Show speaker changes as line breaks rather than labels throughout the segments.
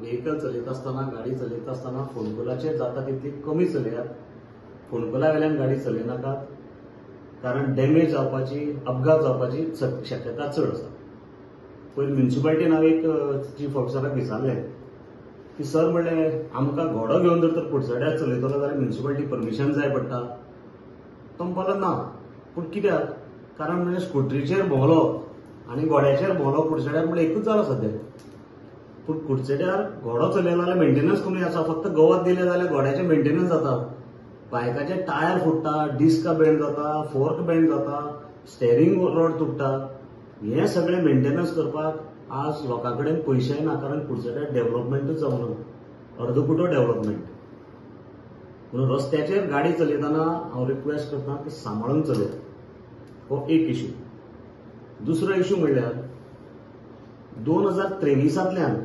Vehicle चलयत आसतना गाडी चलयत आसतना फोन कॉलाचेर जाता तितली कमी चलयात. फोन कॉला वेल्यान गाडी चलयनाकात, कारण डॅमेज जावपाची अपघात जावपाची शक्यता चड आसा. पयर म्युनिसिपालिटीन हांव एक चीफ ऑफिसराक विचारलें की सर म्हणलें आमकां घोडो घेवन जर कुडचड्यार चलयतलो जाल्यार म्युनिसिपालिटी परमिशन जाय पडटा. तो म्हणपालो ना, पूण कित्याक? कारण म्हणजे स्कुटरीचेर भोंवलो आनी घोड्याचेर भोंवलो कुडचड्यार म्हणल्यार एकूच जाला सद्या. पूण कुडचड्यार घोडो चलयलो जाल्यार मेंटेनन्स कमी आसा. फक्त गवत दिलें जाल्यार घोड्याचें मेंटेनन्स जाता. बायकाचे टायर फुट्टा, डिस्का बेंड जाता, फोर्क बेंड जाता, स्टेरिंग रॉड तुटता. हे सगळे मेंटेनन्स करपाक आज लोकांकडेन पयशेय ना, कारण कुडचड्यार डेव्हलपमेंटूच जावना, अर्दकुटो डेव्हलपमेंट. म्हणून रस्त्याचेर गाडी चलयतना हांव रिक्वेस्ट करता की सांबाळून चलयात. हो एक इश्यू. दुसरो इश्यू म्हणल्यार 2023तल्यान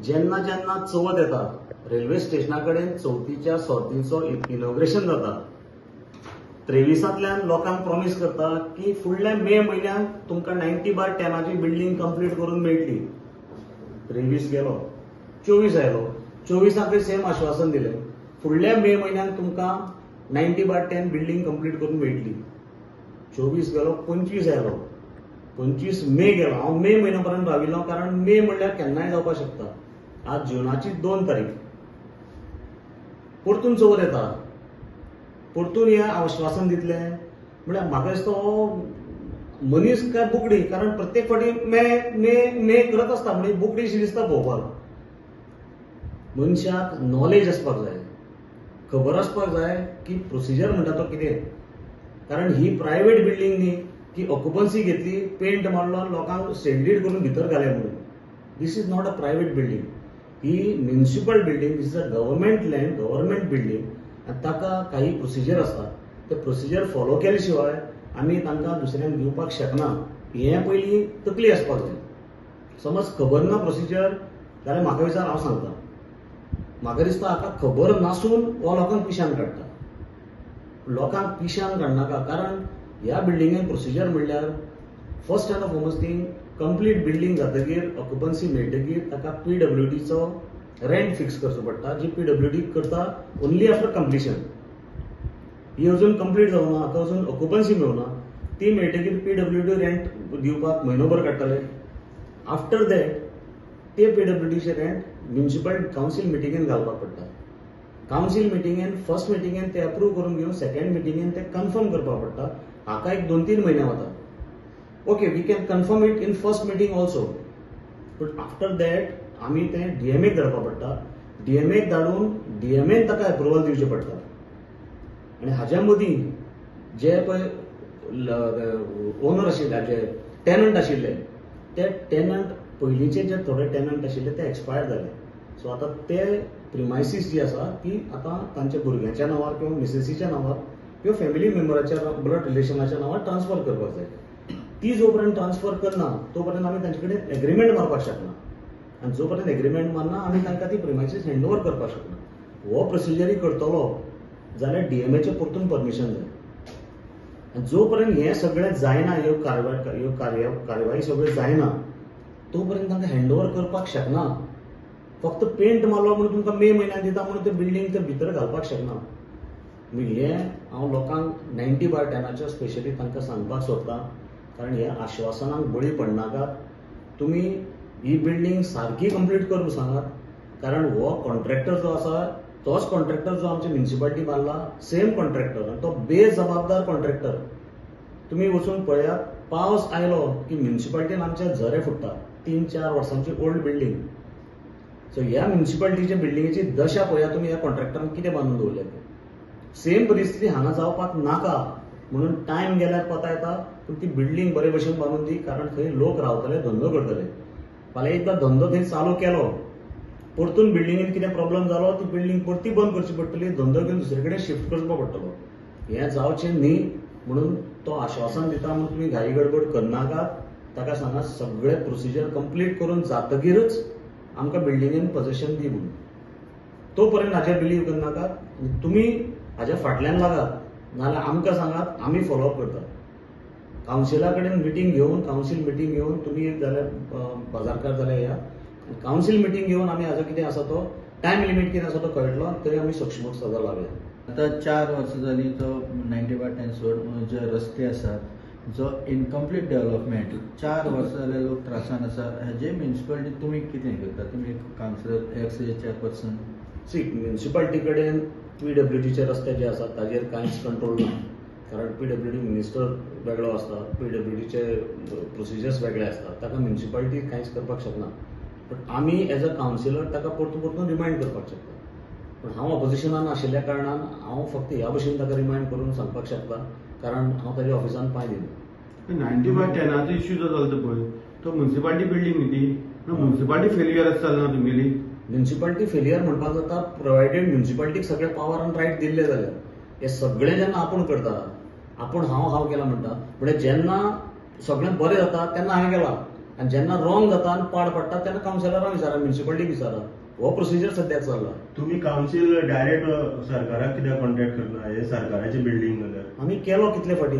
जेन्ना जेन्ना चवथ येता, रेल्वे स्टेशना कडेन चवथीच्या सर्तीचो इनॉग्रेशन जाता. 23तल्यान लोकांक प्रॉमिस करता की फुडल्या मे म्हयन्यात तुमकां 90/10 बिल्डींग कंप्लीट करून मेळटली. 23 गेलो, 24 आयलो, 24 सेम आश्वासन दिलें फुडल्या मे म्हयन्यात तुमकां 90/10 बिल्डींग कंप्लीट करून मेळटली. 24 गेलो, 25 आयलो, 25 मे गेलो. हांव मे म्हयन्या पर्यंत राविल्लो, कारण मे म्हणल्यार केन्नाय जावपाक शकता. आज जुनाची 2 तारीख, परतून चवथ येता, परतून हे आश्वासन दितलें म्हळ्यार म्हाका दिसता हो मनीस काय बुकडी. कारण प्रत्येक फावटी मे मे मे करत आसता, म्हणजे बुकडीशी दिसता पळोवपाक. मनशाक नॉलेज आसपाक जाय, खबर आसपाक जाय की प्रोसिजर म्हणटा तो कितें. कारण ही प्रायव्हेट बिल्डींग न्ही की ऑक्युपन्सी घेतली, पेंट मारलो, लोकांक सेंडीड करून भितर घाले म्हणून. This is not a private building. ही municipal building, this is a government land, government building. आनी ताका काही प्रोसिजर आसता. ते प्रोसिजर फॉलो केले शिवाय आमी तांकां दुसऱ्यांक दिवपाक शकना. हे पयलीं तकली आसपाक जाय. समज खबर ना प्रोसिजर जाल्यार म्हाका विचार, हांव सांगता. म्हाका दिसता हाका खबर नासून हो लोकांक पिश्यान काडटा. लोकांक पिश्यान काडनाका, कारण ह्या बिल्डिंगेन प्रोसिजर म्हणल्यार first end foremost thing, complete building जातकीर ऑक्युपन्सी मेळटकीर ताका PWDचो रेंट फिक्स करचो पडटा, जी PWD करता ओन्ली आफ्टर कंप्लिशन. ही अजून कंप्लीट जावना, हाका अजून ऑक्युपन्सी मेळना. ती मेळटकीर PWD रेंट दिवपाक म्हयनोभर काडटले. आफ्टर दॅट ते PWDचे रेंट म्युनिसिपल कावन्सील मिटिंगेन घालपाक पडटा. कावन्सील मिटिंगेन फर्स्ट मिटिंगेन ते अप्रूव्ह करून घेवन सेकंड मिटिंगेन ते कन्फर्म करपाक पडटा. हाका एक 2-3 म्हयने वता. Okay, we can confirm it in first meeting also, but after that आमी ते DMAक धाडपाक पडटा. DMAक धाडून DMAन ताका अप्रुवल दिवचें पडटा. आनी हाच्या मदीं जे पळय ओनर आशिल्ले, जे टेनंट आशिल्ले, ते टेनंट पयलींचे जे थोडे टेनंट आशिल्ले ते एक्सपायर जाले. सो आतां ते प्रिमायसीस जी आसा ती आतां तांच्या भुरग्यांच्या नांवार किंवा मिसेसीच्या नांवार किंवा फॅमिली मेंबराच्या ब्लड रिलेशनाच्या नांवार ट्रान्सफर करपाक जाय. ती जो पर्यंत ट्रान्सफर करना तो पर्यंत आमी तांचे कडेन एग्रीमेंट मारपाक शकना. आनी जो पर्यंत एग्रीमेंट मारना आमी तांकां ती प्रिमायसीस हँडओव्हर करपाक शकना. हो प्रोसिजरी करतलो जाल्यार DMAचें परतून परमिशन जाय. आनी जो पर्यंत हें सगळें जायना, ह्यो कार्यवाही सगळ्यो जायना, तो पर्यंत तांकां हँडओव्हर करपाक शकना. फक्त पेंट मारलो म्हणून तुमकां मे म्हयन्यात दिता म्हणून ते बिल्डींग ते भितर घालपाक शकना. हे हांव लोकांक 90/10 स्पेशली तांकां सांगपाक सोदतां, कारण ह्या आश्वासनांक बळी पडनाकात. तुमी ही बिल्डींग सारकी कंप्लीट करूंक सांगात. कारण हो कॉन्ट्रॅक्टर जो आसा तोच कॉन्ट्रॅक्टर जो आमच्या म्युनिसिपालिटी बांदला, सेम कॉन्ट्रॅक्टर, आनी तो बेजबाबदार कॉन्ट्रॅक्टर. तुम्ही वचून पळयात, पावस आयलो की म्युनिसिपालिटीन आमच्या झरे फुट्टा. 3-4 वर्सांची ओल्ड बिल्डींग. सो ह्या म्युनिसिपालिटीच्या बिल्डिंगेची दशा पळया तुम्ही, ह्या कॉन्ट्रॅक्टरान कितें बांदून दवरलें. सेम परिस्थिती हांगा जावपाक नाका म्हणून टायम गेल्यार कोता येता, पूण ती बिल्डींग बरे भशेन बांदून दी, कारण थंय लोक रावतले, धंदो करतले. फाल्यां एकदां धंदो थंय चालू केलो, परतून बिल्डिंगेन कितें प्रॉब्लेम जालो, ती बिल्डींग परती बंद करची पडटली, धंदो घेवन दुसरे कडेन शिफ्ट करचो पडटलो. हें जावचें न्ही म्हणून तो आश्वासन दिता म्हणून तुमी घाई गडबड करनाकात. ताका सांगात सगळे प्रोसिजर कंप्लीट करून जातकीरच आमकां बिल्डिंगेन पोझेशन दी म्हणून. तो पर्यंत हाचेर बिलीव करनाकात. तुमी हाच्या फाटल्यान लागात, नाल्यार आमकां सांगात, आमी फॉलोअप करतात. कावन्सिला कडेन मिटींग घेवन, कावन्सील मिटींग घेवन तुमी एक जाल्यार बाजारकार जाल्यार या, कावन्सील मिटींग घेवन आमी हाजो कितें आसा तो टायम लिमीट कितें आसा तो कळटलो, तरी आमी सक्षम सजा लावया.
आता 4 वर्सां जाली तो 90 सोड जे रस्ते आसात, जो इनकम्प्लीट डेव्हलपमेंट 4 वर्सां जाले लोक त्रासान आसा. हेजे म्युनिसिपालिटी तुमी कितें करता? तुमी कावन्सिलर एक्स चेअरपर्सन.
म्युनिसिपालिटी कडेन PWDचे रस्ते जे आसात ताजेर कांयच कंट्रोल ना, कारण PWD मिनिस्टर वेगळो आसता, PWDचे प्रोसिजर्स वेगळे आसतात, ताका म्युनिसिपालिटी कांयच करपाक शकना. बट आमी एज अ कावन्सिलर ताका परतून परतून रिमायंड करपाक शकता. पण हांव ऑपोजिशनान आशिल्ल्या कारणान हांव फक्त ह्या भशेन ताका रिमायंड करून सांगपाक शकता, कारण हांव ताच्या ऑफिसान पांय दिना.
90/10 इश्यू जो जालो पळय तो म्युनिसिपालिटी बिल्डींग न्ही ती, म्युनिसिपालिटी फेलियर आसा ना तुगेली.
म्युनिसिपालिटी फेलियर म्हणपाक जाता प्रोवायडेड म्युनिसिपालिटीक सगळे पावर आनी रायट दिल्ले जाल्यार. हे सगळें जेन्ना आपूण करता, आपूण हांव केला म्हणटा, म्हणजे जेन्ना सगळें बरें जाता तेन्ना हांवें केला, आनी जेन्ना रॉंग जाता आनी पाड पडटा तेन्ना कावन्सिलरांक विचारा, म्युनिसिपालिटीक विचारा. हो प्रोसिजर सद्याक चल्ला.
तुम्ही काउन्सिल डायरेक्ट सरकाराक कित्याक कॉन्टॅक्ट करना? हे सरकाराचे बिल्डींग जाल्यार.
आमी केलो कितले फाटी,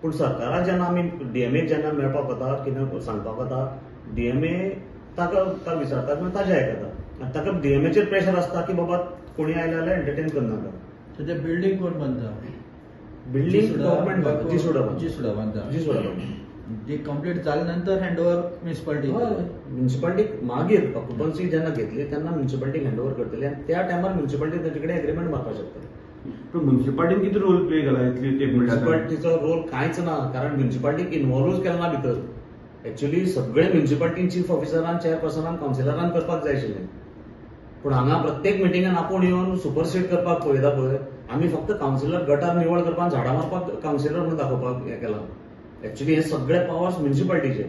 पूण सरकाराक जेन्ना आमी DMA जेन्ना मेळपाक वता, कितें सांगपाक वता, DMA ताका विचारतात, मागीर ताजें आयकता. आनी ताका DMAचेर प्रेशर आसता की बाबा कोणी आयले जाल्यार एंटरटेन करनाका.
ते बिल्डींग कोण बांदता?
बिल्डींग गव्हर्नमेंट बांदता,
जीसुडा बांदता. जी कंप्लीट जाले नंतर हँडओव्हर म्युनिसिपालिटी.
म्युनिसिपालिटीक मागीर ऑक्युपन्सी जेन्ना घेतली तेन्ना म्युनिसिपालिटीक हँडओव्हर करतली, आनी त्या टायमार म्युनिसिपालिटी ताचे कडेन एग्रीमेंट मारपाक शकता.
पण म्युनिसिपालिटीन कितें रोल प्ले केला इतली ते
म्युनिसिपालिटीचो रोल कांयच ना, कारण म्युनिसिपालिटीक इन्वॉल्वच केला ना भितर. एक्च्युअली सगळे म्युनिसिपालिटी चीफ ऑफिसरान, चेअरपर्सनान, कावन्सिलरान करपाक जाय आशिल्लें. पूण हांगा प्रत्येक मिटिंगान आपूण येवन सुपरसीड करपाक पळयता पळय, आमी फक्त कावन्सिलर गटार निवळ करपाक, झाडां मारपाक कावन्सिलर म्हणून दाखोवपाक हें केलां. एक्च्युअली हे सगळे पावर्स म्युनिसिपालिटीचे.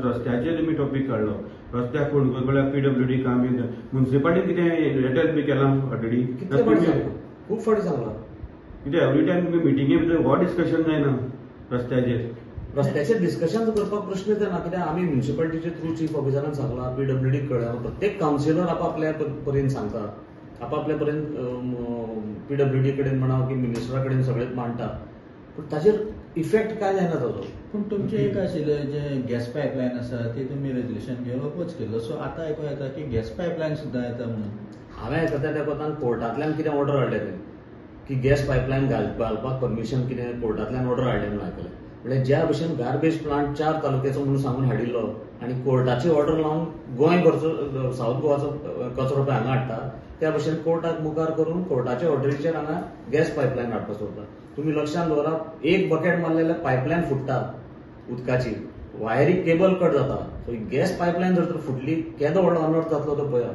रस्त्याचेर तुमी टॉपिक काडलो, रस्त्याक कोण करपल्याक PWD काम म्युनिसिपालिटीन कितें लेटर बी केला ऑलरेडी?
कितले फाटी सांगला, खूब फाटी सांगला.
कितें एवरी टायम तुमी मिटिंगे भितर हो डिस्कशन जायना रस्त्याचेर?
रस्त्याचेर डिस्कशन करपाक प्रश्न येना, कित्याक आमी म्युनिसिपालिटीचे थ्रू चीफ ऑफिसरान सांगला, PWD कळ्ळा, प्रत्येक कावन्सिलर आपापल्या परेन सांगता, आपापल्या परेन PWD कडेन म्हणा की मिनिस्टरा कडेन सगळे मांडटा, पूण ताजेर इफेक्ट काय जायना ताजो.
पूण तुमचें एक आशिल्लें जे गॅस पायपलायन आसा ती तुमी रेजोल्युशन घेवन अपोज केल्लो, सो आतां आयकूं येता की गॅस पायपलायन सुद्दां येता म्हणून.
हांवें आयकता त्या कोतान कोर्टांतल्यान कितें ऑर्डर हाडले ते, की गॅस पायपलायन घालपाक परमिशन कितें कोर्टांतल्यान ऑर्डर हाडले म्हणून आयकलें. म्हणजे ज्या भशेन गार्बेज प्लांट 4 तालुक्याचो म्हणून सांगून हाडिल्लो आनी कोर्टाची ऑर्डर लावन गोंय करचो, साऊथ गोवाचो कचरो पळय हांगा हाडटा, त्या भशेन कोर्टाक मुखार करून कोर्टाच्या ऑर्डरीचेर हांगा गॅस पायपलायन हाडपाक सोदता. तुम्ही लक्षात दवरा, एक बकेट मारलेल्या पायपलायन फुटता उदकाची, वायरी केबल कट जाता. सो गॅस पायपलायन जर तर फुटली, केदो व्हडलो अनर्थ जातलो तो पळया.